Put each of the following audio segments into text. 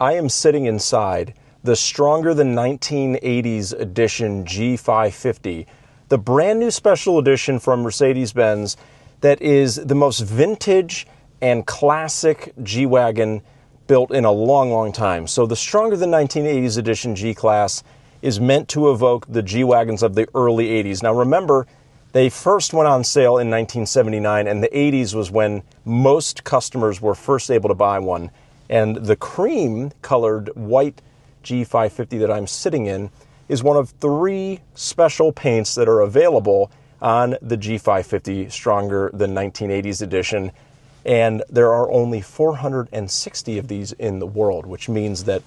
I am sitting inside the stronger than 1980s edition G550, the brand new special edition from Mercedes-Benz that is the most vintage and classic G-Wagon built in a long, long time. So the stronger than 1980s edition G-Class is meant to evoke the G-Wagons of the early 80s. Now remember, they first went on sale in 1979, and the 80s was when most customers were first able to buy one. And the cream-colored white G550 that I'm sitting in is one of 3 special paints that are available on the G550 Stronger Than 1980s edition. And there are only 460 of these in the world, which means that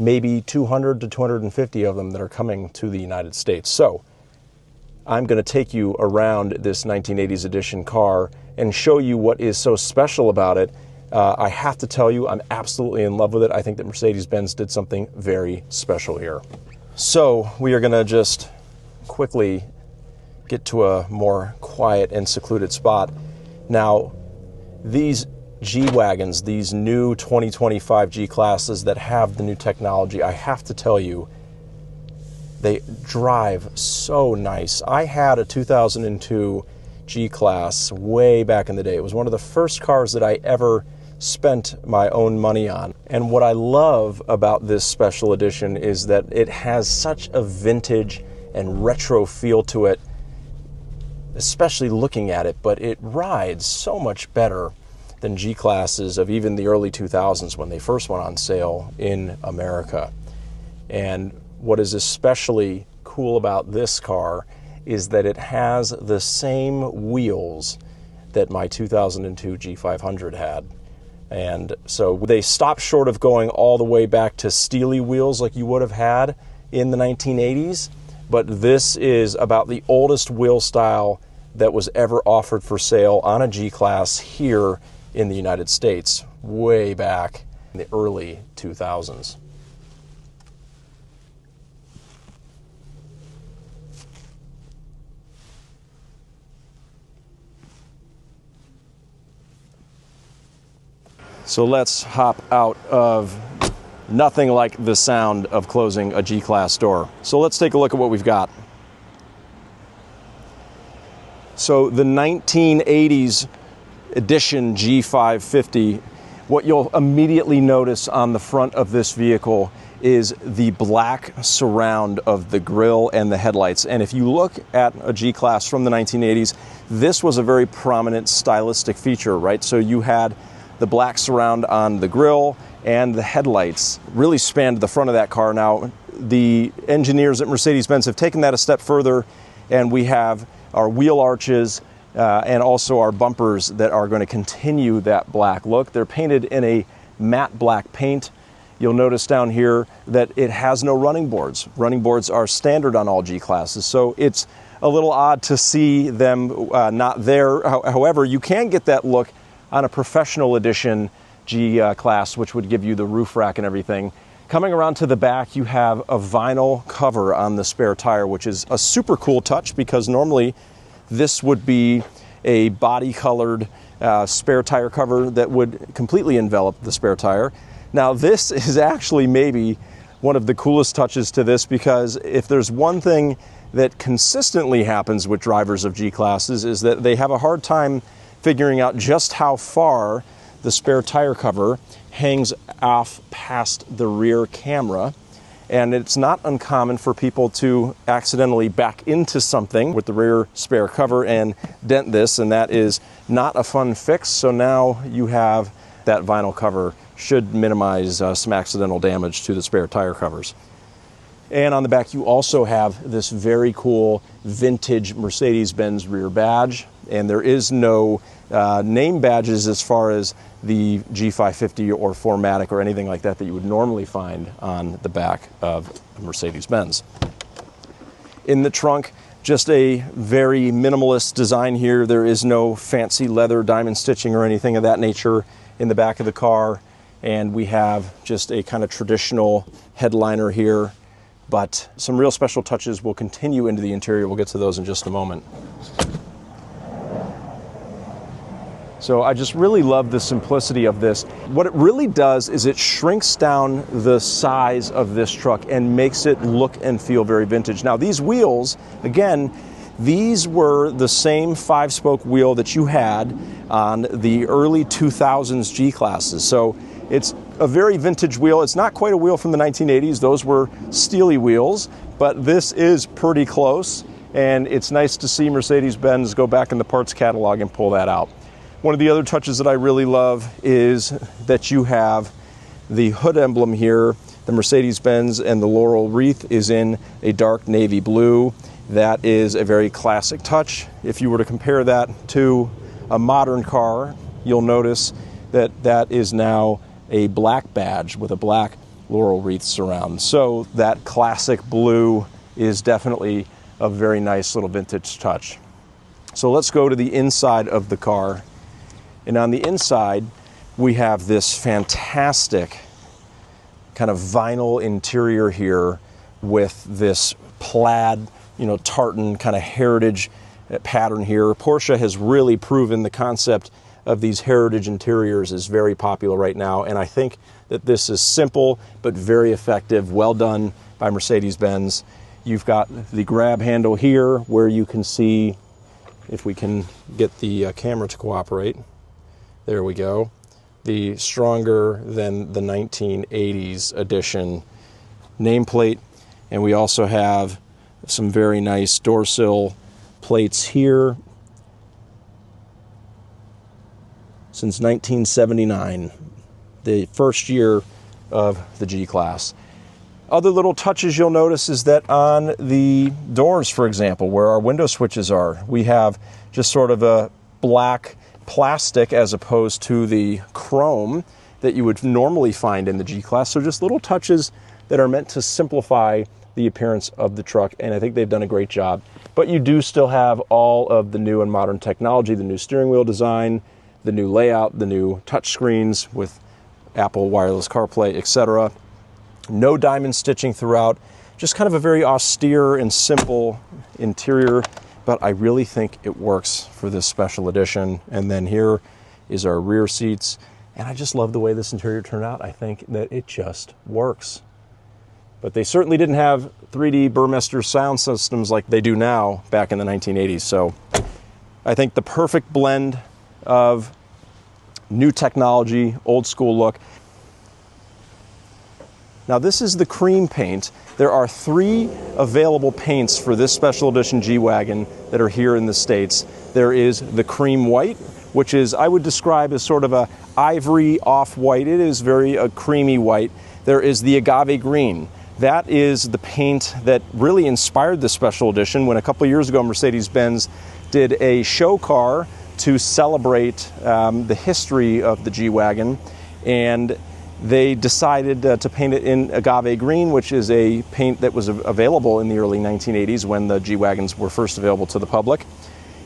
maybe 200 to 250 of them that are coming to the United States. So I'm going to take you around this 1980s edition car and show you what is so special about it. I have to tell you, I'm absolutely in love with it. I think that Mercedes-Benz did something very special here. So we are going to just quickly get to a more quiet and secluded spot. Now, these G-Wagons, these new 2025 G-Classes that have the new technology, I have to tell you, they drive so nice. I had a 2002 G-Class way back in the day. It was one of the first cars that I ever spent my own money on. And what I love about this special edition is that it has such a vintage and retro feel to it, especially looking at it, but it rides so much better than G-Classes of even the early 2000s when they first went on sale in America. And what is especially cool about this car is that it has the same wheels that my 2002 G500 had. And so they stopped short of going all the way back to steely wheels like you would have had in the 1980s, but this is about the oldest wheel style that was ever offered for sale on a G-Class here in the United States, way back in the early 2000s. So let's hop out of nothing like the sound of closing a G-Class door. So let's take a look at what we've got. So the 1980s edition G550, what you'll immediately notice on the front of this vehicle is the black surround of the grille and the headlights. And if you look at a G-Class from the 1980s, this was a very prominent stylistic feature, right? So you had the black surround on the grille and the headlights really spanned the front of that car. Now, the engineers at Mercedes-Benz have taken that a step further, and we have our wheel arches and also our bumpers that are going to continue that black look. They're painted in a matte black paint. You'll notice down here that it has no running boards. Running boards are standard on all G-Classes, so it's a little odd to see them not there. However, you can get that look on a professional edition G-Class, which would give you the roof rack and everything. Coming around to the back, you have a vinyl cover on the spare tire, which is a super cool touch because normally this would be a body-colored spare tire cover that would completely envelop the spare tire. Now, this is actually maybe one of the coolest touches to this, because if there's one thing that consistently happens with drivers of G-Classes is that they have a hard time figuring out just how far the spare tire cover hangs off past the rear camera. And it's not uncommon for people to accidentally back into something with the rear spare cover and dent this, and that is not a fun fix. So now you have that vinyl cover, should minimize some accidental damage to the spare tire covers. And on the back, you also have this very cool vintage Mercedes-Benz rear badge. And there is no name badges as far as the G550 or 4MATIC or anything like that that you would normally find on the back of a Mercedes-Benz. In the trunk, just a very minimalist design here. There is no fancy leather diamond stitching or anything of that nature in the back of the car. And we have just a kind of traditional headliner here. But some real special touches will continue into the interior. We'll get to those in just a moment. So I just really love the simplicity of this. What it really does is it shrinks down the size of this truck and makes it look and feel very vintage. Now these wheels, again, these were the same 5-spoke wheel that you had on the early 2000s G-classes. So it's a very vintage wheel. It's not quite a wheel from the 1980s. Those were steely wheels, but this is pretty close. And it's nice to see Mercedes-Benz go back in the parts catalog and pull that out. One of the other touches that I really love is that you have the hood emblem here. The Mercedes-Benz and the laurel wreath is in a dark navy blue. That is a very classic touch. If you were to compare that to a modern car, you'll notice that that is now a black badge with a black laurel wreath surround. So that classic blue is definitely a very nice little vintage touch. So let's go to the inside of the car. And on the inside, we have this fantastic kind of vinyl interior here with this plaid, tartan kind of heritage pattern here. Porsche has really proven the concept of these heritage interiors is very popular right now. And I think that this is simple, but very effective, well done by Mercedes-Benz. You've got the grab handle here where you can see, if we can get the camera to cooperate, there we go, the stronger than the 1980s edition nameplate. And we also have some very nice door sill plates here since 1979, the first year of the G-Class. Other little touches you'll notice is that on the doors, for example, where our window switches are, we have just sort of a black plastic as opposed to the chrome that you would normally find in the G-Class. So just little touches that are meant to simplify the appearance of the truck, and I think they've done a great job. But you do still have all of the new and modern technology, the new steering wheel design, the new layout, the new touch screens with Apple wireless CarPlay, etc. No diamond stitching throughout, just kind of a very austere and simple interior, but I really think it works for this special edition. And then here is our rear seats, and I just love the way this interior turned out. I think that it just works. But they certainly didn't have 3D Burmester sound systems like they do now back in the 1980s. So I think the perfect blend of new technology, old school look. Now this is the cream paint. There are 3 available paints for this special edition G-Wagon that are here in the States. There is the cream white, which is, I would describe as sort of a ivory off-white. It is very a creamy white. There is the agave green. That is the paint that really inspired the special edition when a couple years ago Mercedes-Benz did a show car to celebrate the history of the G-Wagon, and they decided to paint it in agave green, which is a paint that was available in the early 1980s when the G-Wagons were first available to the public.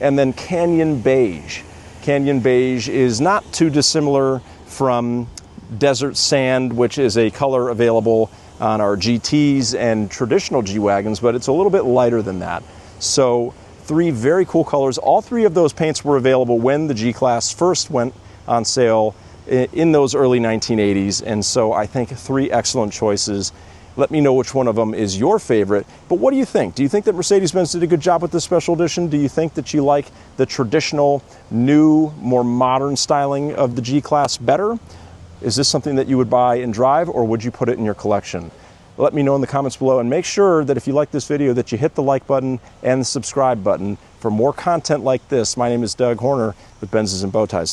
And then Canyon Beige. Canyon Beige is not too dissimilar from Desert Sand, which is a color available on our GTs and traditional G-Wagons, but it's a little bit lighter than that. So 3 very cool colors. All 3 of those paints were available when the G-Class first went on sale in those early 1980s, and so I think 3 excellent choices. Let me know which one of them is your favorite. But what do you think? Do you think that Mercedes-Benz did a good job with this special edition? Do you think that you like the traditional, new, more modern styling of the G-Class better? Is this something that you would buy and drive, or would you put it in your collection? Let me know in the comments below, and make sure that if you like this video that you hit the like button and the subscribe button for more content like this. My name is Doug Horner with Benzes and Bowties.